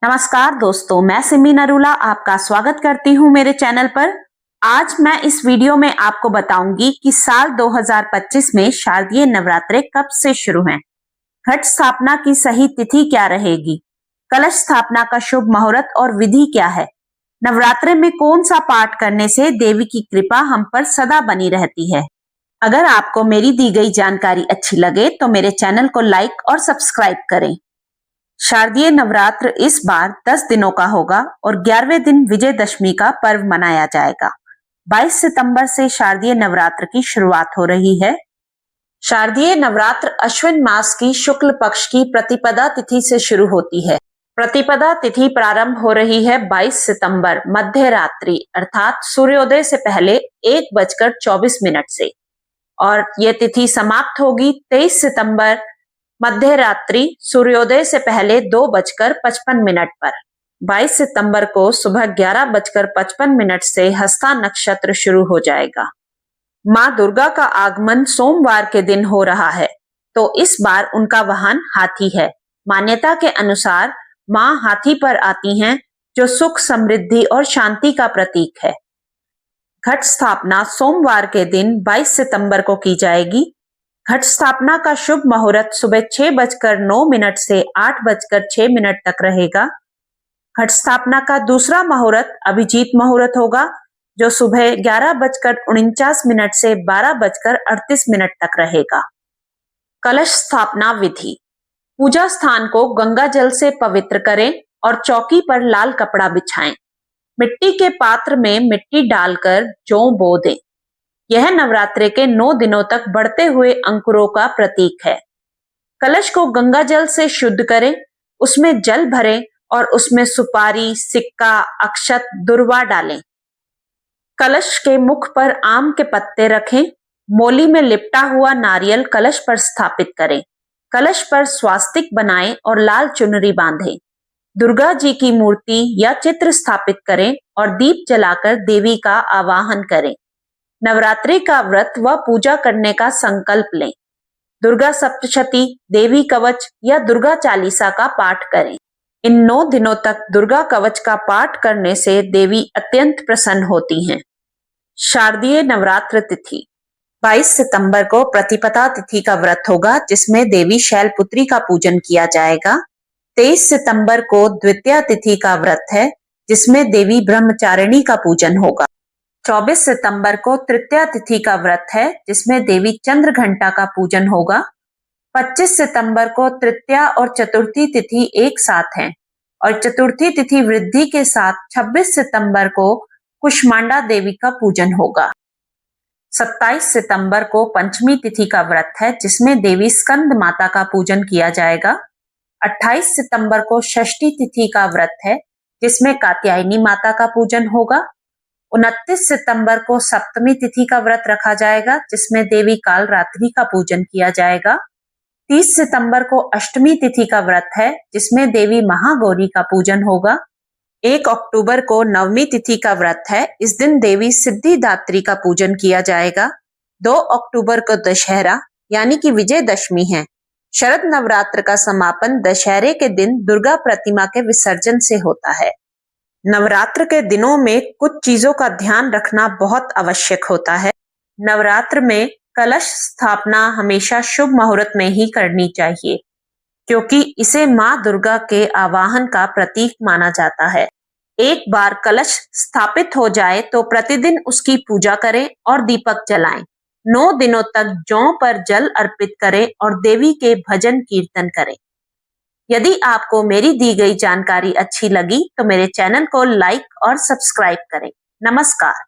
नमस्कार दोस्तों, मैं सिमी नरूला आपका स्वागत करती हूं मेरे चैनल पर। आज मैं इस वीडियो में आपको बताऊंगी कि साल 2025 में शारदीय नवरात्रे कब से शुरू हैं, घट स्थापना की सही तिथि क्या रहेगी, कलश स्थापना का शुभ मुहूर्त और विधि क्या है, नवरात्रे में कौन सा पाठ करने से देवी की कृपा हम पर सदा बनी रहती है। अगर आपको मेरी दी गई जानकारी अच्छी लगे तो मेरे चैनल को लाइक और सब्सक्राइब करें। शारदीय नवरात्र इस बार 10 दिनों का होगा और 11वें दिन विजयदशमी का पर्व मनाया जाएगा। 22 सितंबर से शारदीय नवरात्र की शुरुआत हो रही है। शारदीय नवरात्र अश्विन मास की शुक्ल पक्ष की प्रतिपदा तिथि से शुरू होती है। प्रतिपदा तिथि प्रारंभ हो रही है 22 सितंबर मध्य रात्रि अर्थात सूर्योदय से पहले 1:24 से और यह तिथि समाप्त होगी 23 सितंबर मध्य रात्रि सूर्योदय से पहले 2:55 पर। 22 सितंबर को सुबह 11:55 से हस्ता नक्षत्र शुरू हो जाएगा। माँ दुर्गा का आगमन सोमवार के दिन हो रहा है, तो इस बार उनका वाहन हाथी है। मान्यता के अनुसार माँ हाथी पर आती हैं, जो सुख, समृद्धि और शांति का प्रतीक है। घट स्थापना सोमवार के दिन 22 सितंबर को की जाएगी। घट स्थापना का शुभ मुहूर्त सुबह 6:09 से 8:06 तक रहेगा। घट स्थापना का दूसरा मुहूर्त अभिजीत मुहूर्त होगा, जो सुबह 11:49 से 12:38 तक रहेगा। कलश स्थापना विधि। पूजा स्थान को गंगा जल से पवित्र करें और चौकी पर लाल कपड़ा बिछाएं। मिट्टी के पात्र में मिट्टी डालकर जौ बो दें। यह नवरात्रे के 9 दिनों तक बढ़ते हुए अंकुरों का प्रतीक है। कलश को गंगा जल से शुद्ध करें, उसमें जल भरें और उसमें सुपारी, सिक्का, अक्षत, दुर्वा डालें। कलश के मुख पर आम के पत्ते रखें। मोली में लिपटा हुआ नारियल कलश पर स्थापित करें। कलश पर स्वास्तिक बनाएं और लाल चुनरी बांधें। दुर्गा जी की मूर्ति या चित्र स्थापित करें और दीप जलाकर देवी का आवाहन करें। नवरात्रि का व्रत व पूजा करने का संकल्प लें। दुर्गा सप्तशती, देवी कवच या दुर्गा चालीसा का पाठ करें। इन 9 दिनों तक दुर्गा कवच का पाठ करने से देवी अत्यंत प्रसन्न होती हैं। शारदीय नवरात्र तिथि। 22 सितंबर को प्रतिपदा तिथि का व्रत होगा, जिसमें देवी शैलपुत्री का पूजन किया जाएगा। 23 सितंबर को द्वितीया तिथि का व्रत है, जिसमें देवी ब्रह्मचारिणी का पूजन होगा। 24 सितंबर को तृतीया तिथि का व्रत है, जिसमें देवी चंद्र घंटा का पूजन होगा। 25 सितंबर को तृतीया और चतुर्थी तिथि एक साथ हैं और चतुर्थी तिथि वृद्धि के साथ 26 सितंबर को कुष्मांडा देवी का पूजन होगा। 27 सितंबर को पंचमी तिथि का व्रत है, जिसमें देवी स्कंद माता का पूजन किया जाएगा। 28 सितंबर को षष्ठी तिथि का व्रत है, जिसमें कात्यायनी माता का पूजन होगा। 29 सितंबर को सप्तमी तिथि का व्रत रखा जाएगा, जिसमें देवी काल रात्रि का पूजन किया जाएगा। 30 सितंबर को अष्टमी तिथि का व्रत है, जिसमें देवी महागौरी का पूजन होगा। 1 अक्टूबर को नवमी तिथि का व्रत है, इस दिन देवी सिद्धिदात्री का पूजन किया जाएगा। 2 अक्टूबर को दशहरा यानी कि विजयदशमी है। शरद नवरात्र का समापन दशहरे के दिन दुर्गा प्रतिमा के विसर्जन से होता है। नवरात्र के दिनों में कुछ चीजों का ध्यान रखना बहुत आवश्यक होता है। नवरात्र में कलश स्थापना हमेशा शुभ मुहूर्त में ही करनी चाहिए, क्योंकि इसे माँ दुर्गा के आवाहन का प्रतीक माना जाता है। एक बार कलश स्थापित हो जाए तो प्रतिदिन उसकी पूजा करें और दीपक जलाएं। 9 दिनों तक जौ पर जल अर्पित करें और देवी के भजन कीर्तन करें। यदि आपको मेरी दी गई जानकारी अच्छी लगी तो मेरे चैनल को लाइक और सब्सक्राइब करें। नमस्कार।